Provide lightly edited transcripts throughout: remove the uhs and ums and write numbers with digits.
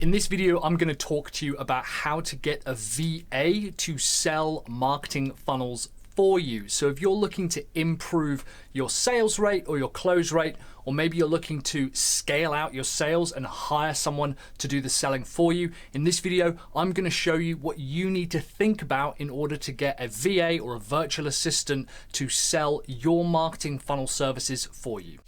In this video, I'm going to talk to you about how to get a VA to sell marketing funnels for you. So if you're looking to improve your sales rate or your close rate, or maybe you're looking to scale out your sales and hire someone to do the selling for you, in this video, I'm going to show you what you need to think about in order to get a VA or a virtual assistant to sell your marketing funnel services for you.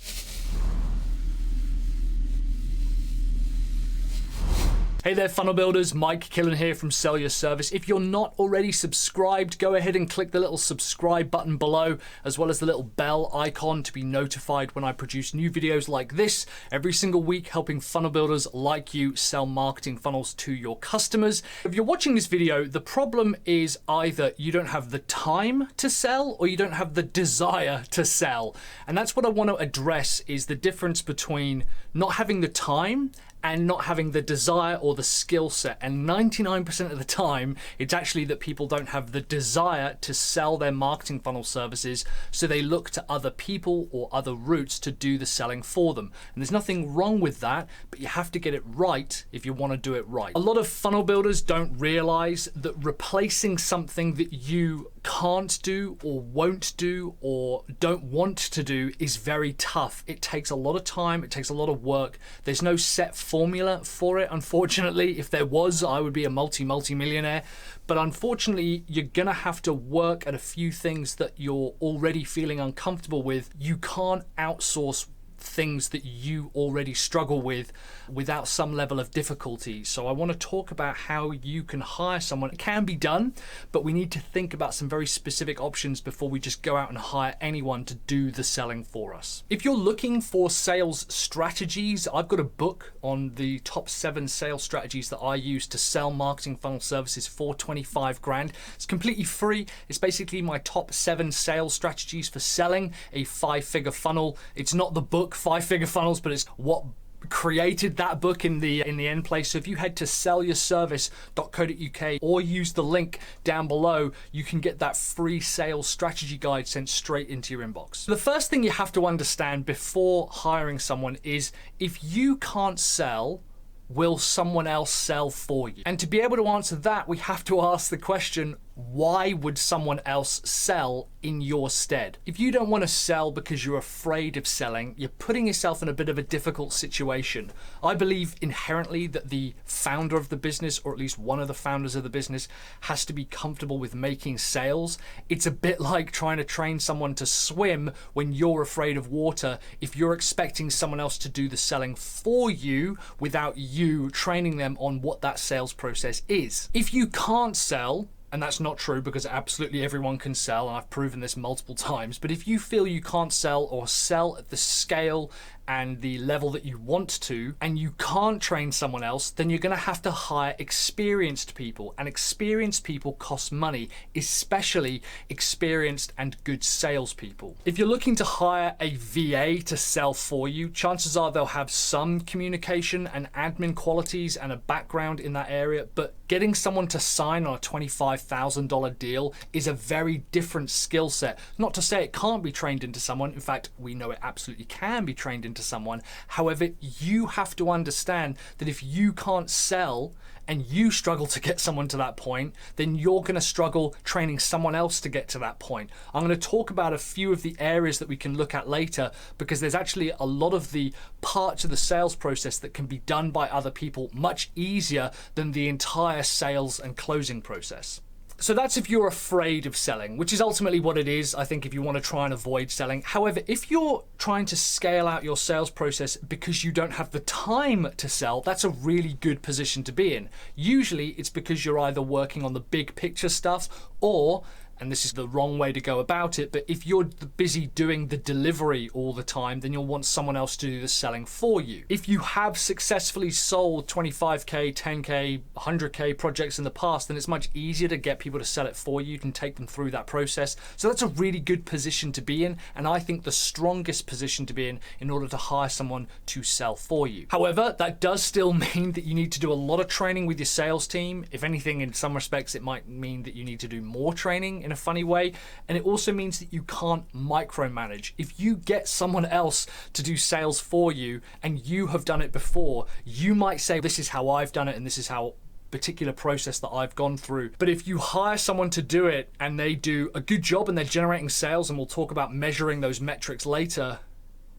Hey there, funnel builders. Mike Killen here from Sell Your Service. If you're not already subscribed, go ahead and click the little subscribe button below, as well as the little bell icon to be notified when I produce new videos like this every single week, helping funnel builders like you sell marketing funnels to your customers. If you're watching this video, the problem is either you don't have the time to sell or you don't have the desire to sell. And that's what I want to address, is the difference between not having the time and not having the desire or the skill set. And 99% of the time, it's actually that people don't have the desire to sell their marketing funnel services, so they look to other people or other routes to do the selling for them. And there's nothing wrong with that, but you have to get it right if you want to do it right. A lot of funnel builders don't realize that replacing something that you can't do or won't do or don't want to do is very tough. It takes a lot of time, it takes a lot of work. There's no set formula for it, unfortunately. If there was, I would be a multi-millionaire. But unfortunately, you're gonna have to work at a few things that you're already feeling uncomfortable with. You can't outsource things that you already struggle with without some level of difficulty. So I want to talk about how you can hire someone. It can be done, but we need to think about some very specific options before we just go out and hire anyone to do the selling for us. If you're looking for sales strategies, I've got a book on the top 7 sales strategies that I use to sell marketing funnel services for 25 grand. It's completely free. It's basically my top 7 sales strategies for selling a 5-figure funnel. It's not the book 5-figure funnels, but it's what created that book in the end place. So if you head to sellyourservice.co.uk or use the link down below, you can get that free sales strategy guide sent straight into your inbox. The first thing you have to understand before hiring someone is, if you can't sell, will someone else sell for you? And to be able to answer that, we have to ask the question, why would someone else sell in your stead? If you don't want to sell because you're afraid of selling, you're putting yourself in a bit of a difficult situation. I believe inherently that the founder of the business, or at least one of the founders of the business, has to be comfortable with making sales. It's a bit like trying to train someone to swim when you're afraid of water. If you're expecting someone else to do the selling for you without you training them on what that sales process is. If you can't sell, and that's not true because absolutely everyone can sell, and I've proven this multiple times, but if you feel you can't sell or sell at the scale and the level that you want to, and you can't train someone else, then you're going to have to hire experienced people, and experienced people cost money, especially experienced and good salespeople. If you're looking to hire a VA to sell for you, chances are they'll have some communication and admin qualities and a background in that area, but getting someone to sign on a $25,000 deal is a very different skill set. Not to say it can't be trained into someone. In fact, we know it absolutely can be trained into someone. However, you have to understand that if you can't sell and you struggle to get someone to that point, then you're going to struggle training someone else to get to that point. I'm going to talk about a few of the areas that we can look at later, because there's actually a lot of the parts of the sales process that can be done by other people much easier than the entire sales and closing process. So that's if you're afraid of selling, which is ultimately what it is, I think, if you want to try and avoid selling. However, if you're trying to scale out your sales process because you don't have the time to sell, that's a really good position to be in. Usually it's because you're either working on the big picture stuff, or, and this is the wrong way to go about it, but if you're busy doing the delivery all the time, then you'll want someone else to do the selling for you. If you have successfully sold 25K, 10K, 100K projects in the past, then it's much easier to get people to sell it for you and take them through that process. So that's a really good position to be in, and I think the strongest position to be in order to hire someone to sell for you. However, that does still mean that you need to do a lot of training with your sales team. If anything, in some respects, it might mean that you need to do more training in in a funny way. And it also means that you can't micromanage. If you get someone else to do sales for you and you have done it before, you might say, this is how I've done it and this is how particular process that I've gone through. But if you hire someone to do it and they do a good job and they're generating sales, and we'll talk about measuring those metrics later,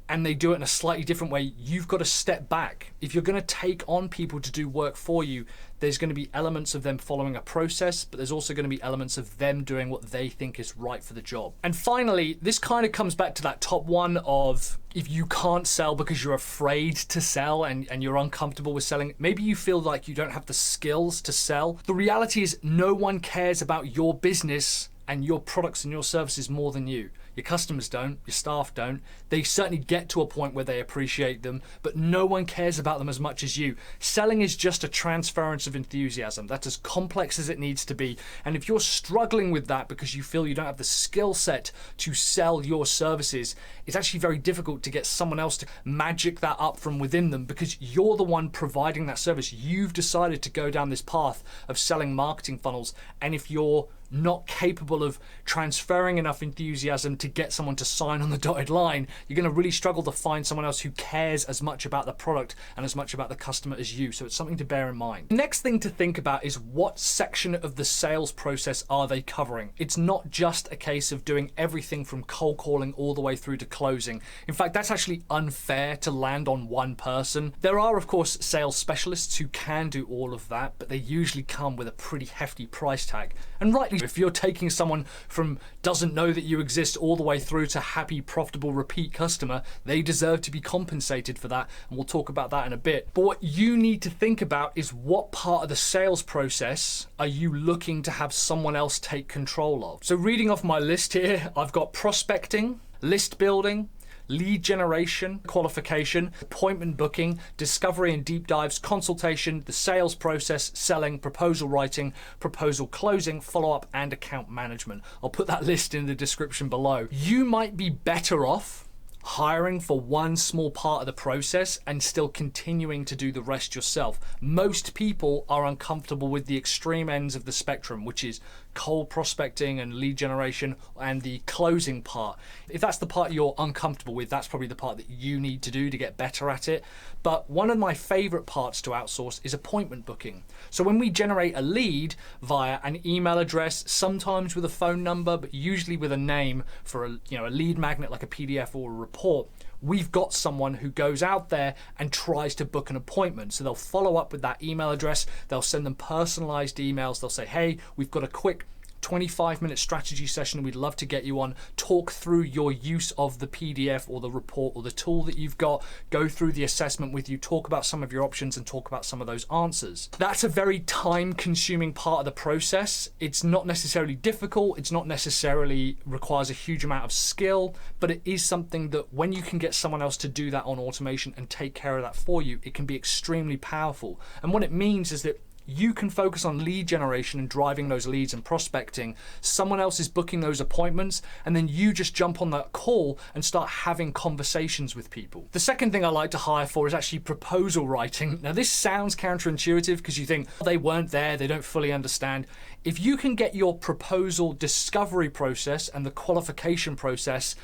and they do it in a slightly different way, you've got to step back. If you're going to take on people to do work for you, there's going to be elements of them following a process, but there's also going to be elements of them doing what they think is right for the job. And finally, this kind of comes back to that top one of, if you can't sell because you're afraid to sell and you're uncomfortable with selling, maybe you feel like you don't have the skills to sell. The reality is no one cares about your business and your products and your services more than you. Your customers don't, your staff don't. They certainly get to a point where they appreciate them, but no one cares about them as much as you. Selling is just a transference of enthusiasm. That's as complex as it needs to be. And if you're struggling with that because you feel you don't have the skill set to sell your services, it's actually very difficult to get someone else to magic that up from within them, because you're the one providing that service. You've decided to go down this path of selling marketing funnels. And if you're not capable of transferring enough enthusiasm to get someone to sign on the dotted line, you're going to really struggle to find someone else who cares as much about the product and as much about the customer as you. So it's something to bear in mind. The next thing to think about is, what section of the sales process are they covering? It's not just a case of doing everything from cold calling all the way through to closing. In fact, that's actually unfair to land on one person. There are, of course, sales specialists who can do all of that, but they usually come with a pretty hefty price tag. And rightly, if you're taking someone from doesn't know that you exist all the way through to happy, profitable, repeat customer, they deserve to be compensated for that. And we'll talk about that in a bit. But what you need to think about is, what part of the sales process are you looking to have someone else take control of? So reading off my list here, I've got prospecting, list building, lead generation, qualification, appointment booking, discovery and deep dives, consultation, the sales process, selling, proposal writing, proposal closing, follow-up, and account management. I'll put that list in the description below. You might be better off hiring for one small part of the process and still continuing to do the rest yourself. Most people are uncomfortable with the extreme ends of the spectrum, which is cold prospecting and lead generation and the closing part. If that's the part you're uncomfortable with, that's probably the part that you need to do to get better at it. But one of my favorite parts to outsource is appointment booking. So when we generate a lead via an email address, sometimes with a phone number, but usually with a name for a lead magnet like a PDF or a report, we've got someone who goes out there and tries to book an appointment. So they'll follow up with that email address. They'll send them personalized emails. They'll say, hey, we've got a quick 25-minute strategy session we'd love to get you on, talk through your use of the PDF or the report or the tool that you've got, go through the assessment with you, talk about some of your options and talk about some of those answers. That's a very time-consuming part of the process. It's not necessarily difficult, it's not necessarily requires a huge amount of skill, but it is something that when you can get someone else to do that on automation and take care of that for you, it can be extremely powerful. And what it means is that you can focus on lead generation and driving those leads and prospecting. Someone else is booking those appointments, and then you just jump on that call and start having conversations with people. The second thing I like to hire for is actually proposal writing. Now, this sounds counterintuitive because you think, oh, they weren't there, they don't fully understand. If you can get your proposal discovery process and the qualification process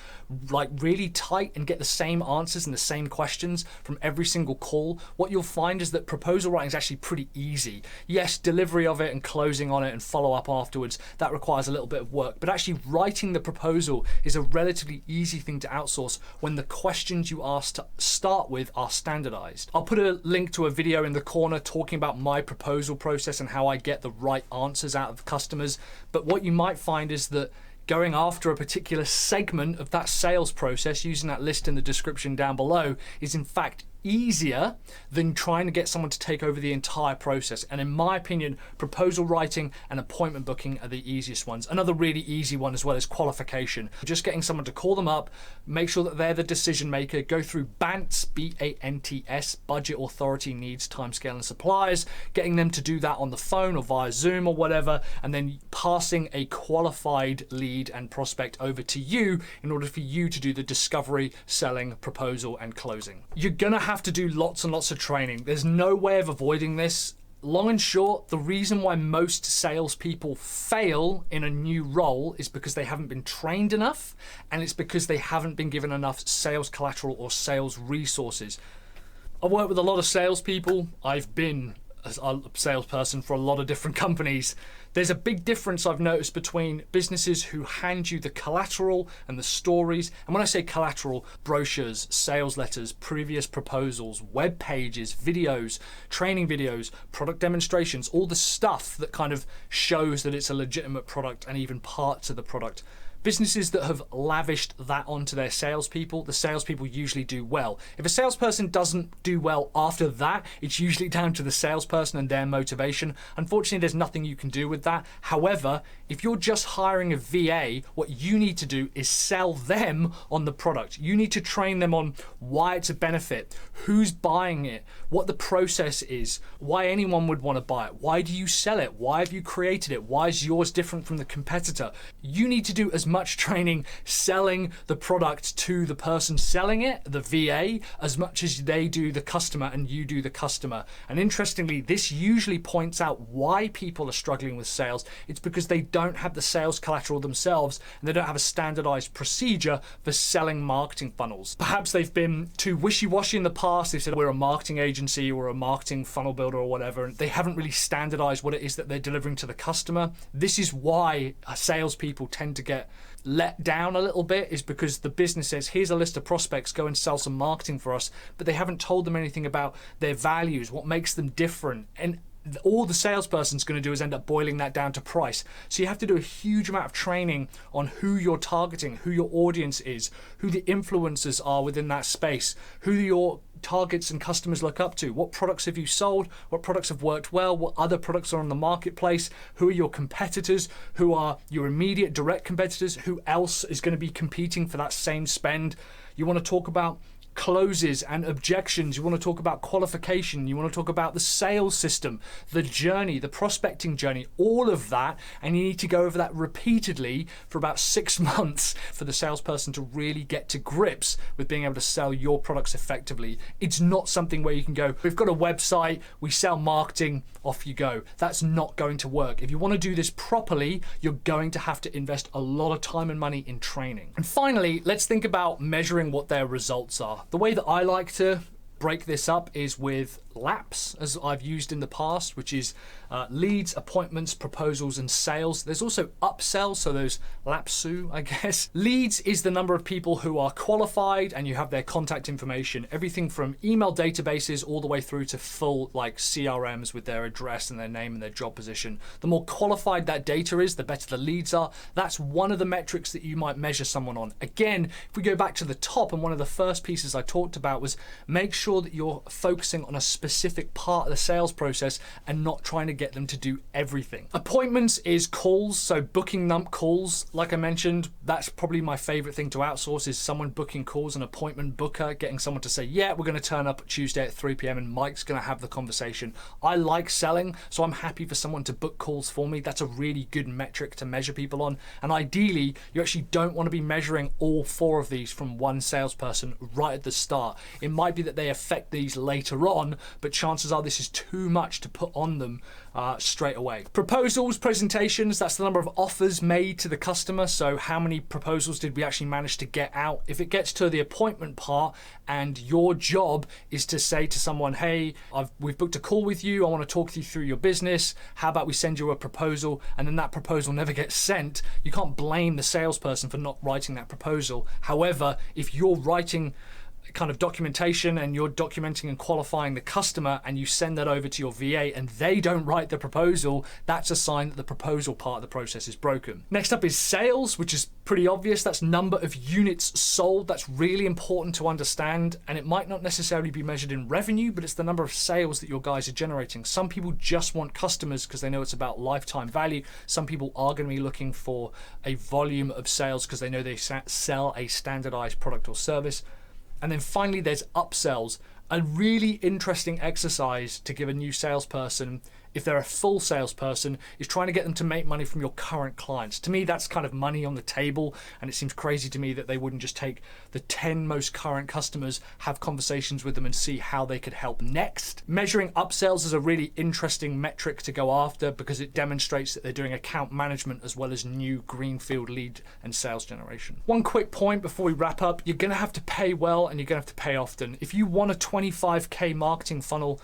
like really tight and get the same answers and the same questions from every single call, what you'll find is that proposal writing is actually pretty easy. Yes, delivery of it and closing on it and follow up afterwards, that requires a little bit of work, but actually writing the proposal is a relatively easy thing to outsource when the questions you ask to start with are standardized. I'll put a link to a video in the corner talking about my proposal process and how I get the right answers out of customers, but what you might find is that going after a particular segment of that sales process using that list in the description down below is in fact easier than trying to get someone to take over the entire process. And in my opinion, proposal writing and appointment booking are the easiest ones. Another really easy one as well is qualification. Just getting someone to call them up, make sure that they're the decision maker, go through BANTS, B-A-N-T-S, budget, authority, needs, timescale, and suppliers, getting them to do that on the phone or via Zoom or whatever, and then passing a qualified lead and prospect over to you in order for you to do the discovery, selling, proposal, and closing. You're gonna have to do lots and lots of training. There's no way of avoiding this. long and short, the reason why most salespeople fail in a new role is because they haven't been trained enough, and it's because they haven't been given enough sales collateral or sales resources. I've worked with a lot of salespeople. I've been a salesperson for a lot of different companies. There's a big difference I've noticed between businesses who hand you the collateral and the stories. And when I say collateral, brochures, sales letters, previous proposals, web pages, videos, training videos, product demonstrations, all the stuff that kind of shows that it's a legitimate product and even parts of the product. Businesses that have lavished that onto their salespeople, the salespeople usually do well. If a salesperson doesn't do well after that, it's usually down to the salesperson and their motivation. Unfortunately, there's nothing you can do with that. However, if you're just hiring a VA, what you need to do is sell them on the product. You need to train them on why it's a benefit, who's buying it, what the process is, why anyone would want to buy it, why do you sell it, why have you created it, why is yours different from the competitor. You need to do as much training selling the product to the person selling it, the VA, as much as they do the customer and you do the customer. And interestingly, this usually points out why people are struggling with sales. It's because they don't have the sales collateral themselves and they don't have a standardized procedure for selling marketing funnels. Perhaps they've been too wishy-washy in the past. They've said, we're a marketing agency or a marketing funnel builder or whatever, and they haven't really standardized what it is that they're delivering to the customer. This is why salespeople tend to get let down a little bit, is because the business says, here's a list of prospects, go and sell some marketing for us, but they haven't told them anything about their values, what makes them different. And all the salesperson's going to do is end up boiling that down to price. So you have to do a huge amount of training on who you're targeting, who your audience is, who the influencers are within that space, who your targets and customers look up to, what products have you sold, what products have worked well, what other products are on the marketplace, who are your competitors, who are your immediate direct competitors, who else is going to be competing for that same spend. You want to talk about closes and objections. You want to talk about qualification. You want to talk about the sales system, the journey, the prospecting journey, all of that. And you need to go over that repeatedly for about 6 months for the salesperson to really get to grips with being able to sell your products effectively. It's not something where you can go, we've got a website, we sell marketing, off you go. That's not going to work. If you want to do this properly, you're going to have to invest a lot of time and money in training. And finally, let's think about measuring what their results are. The way that I like to break this up is with LAPS, as I've used in the past, which is leads, appointments, proposals, and sales. There's also upsells, so those LAPSU, I guess. Leads is the number of people who are qualified and you have their contact information, everything from email databases all the way through to full like CRMs with their address and their name and their job position. The more qualified that data is, the better the leads are. That's one of the metrics that you might measure someone on. Again, if we go back to the top, and one of the first pieces I talked about was make sure that you're focusing on a specific part of the sales process and not trying to get them to do everything. Appointments is calls, so booking calls. Like I mentioned, that's probably my favorite thing to outsource, is someone booking calls, an appointment booker, getting someone to say, yeah, we're going to turn up Tuesday at 3 p.m. and Mike's going to have the conversation. I like selling, so I'm happy for someone to book calls for me. That's a really good metric to measure people on. And ideally, you actually don't want to be measuring all 4 of these from one salesperson right at the start. It might be that they affect these later on, but chances are this is too much to put on them straight away. Proposals, presentations, that's the number of offers made to the customer. So how many proposals did we actually manage to get out? If it gets to the appointment part and your job is to say to someone, hey, we've booked a call with you, I want to talk you through your business, how about we send you a proposal, and then that proposal never gets sent, you can't blame the salesperson for not writing that proposal. However, if you're writing kind of documentation and you're documenting and qualifying the customer and you send that over to your VA and they don't write the proposal, that's a sign that the proposal part of the process is broken. Next up is sales, which is pretty obvious. That's number of units sold. That's really important to understand, and it might not necessarily be measured in revenue, but it's the number of sales that your guys are generating. Some people just want customers because they know it's about lifetime value. Some people are going to be looking for a volume of sales because they know they sell a standardized product or service. And then finally, there's upsells. A really interesting exercise to give a new salesperson if they're a full salesperson, is trying to get them to make money from your current clients. To me, that's kind of money on the table, and it seems crazy to me that they wouldn't just take the 10 most current customers, have conversations with them, and see how they could help next. Measuring upsells is a really interesting metric to go after because it demonstrates that they're doing account management as well as new greenfield lead and sales generation. One quick point before we wrap up, you're gonna have to pay well and you're gonna have to pay often. If you want a 25K marketing funnel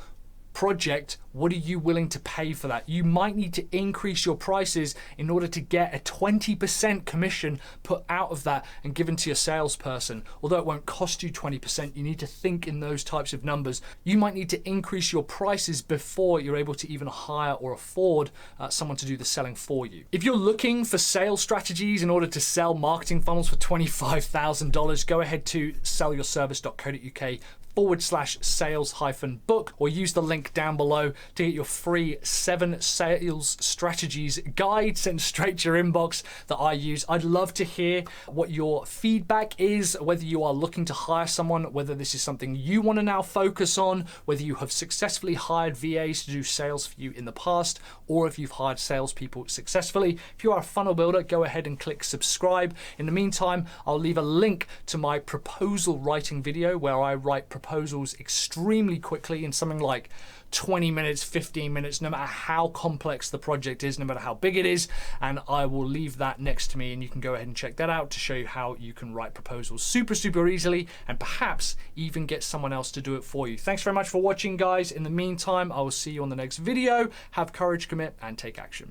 project, what are you willing to pay for that? You might need to increase your prices in order to get a 20% commission put out of that and given to your salesperson. Although it won't cost you 20%, you need to think in those types of numbers. You might need to increase your prices before you're able to even hire or afford someone to do the selling for you. If you're looking for sales strategies in order to sell marketing funnels for $25,000, go ahead to sellyourservice.co.uk/sales-book, or use the link down below to get your free 7 sales strategies guide sent straight to your inbox that I use. I'd love to hear what your feedback is, whether you are looking to hire someone, whether this is something you want to now focus on, whether you have successfully hired VAs to do sales for you in the past, or if you've hired salespeople successfully. If you are a funnel builder, go ahead and click subscribe. In the meantime, I'll leave a link to my proposal writing video where I write proposals extremely quickly in something like 20 minutes, 15 minutes, no matter how complex the project is, no matter how big it is, and I will leave that next to me and you can go ahead and check that out to show you how you can write proposals super easily and perhaps even get someone else to do it for you. Thanks very much for watching, guys. In the meantime, I will see you on the next video. Have courage, commit, and take action.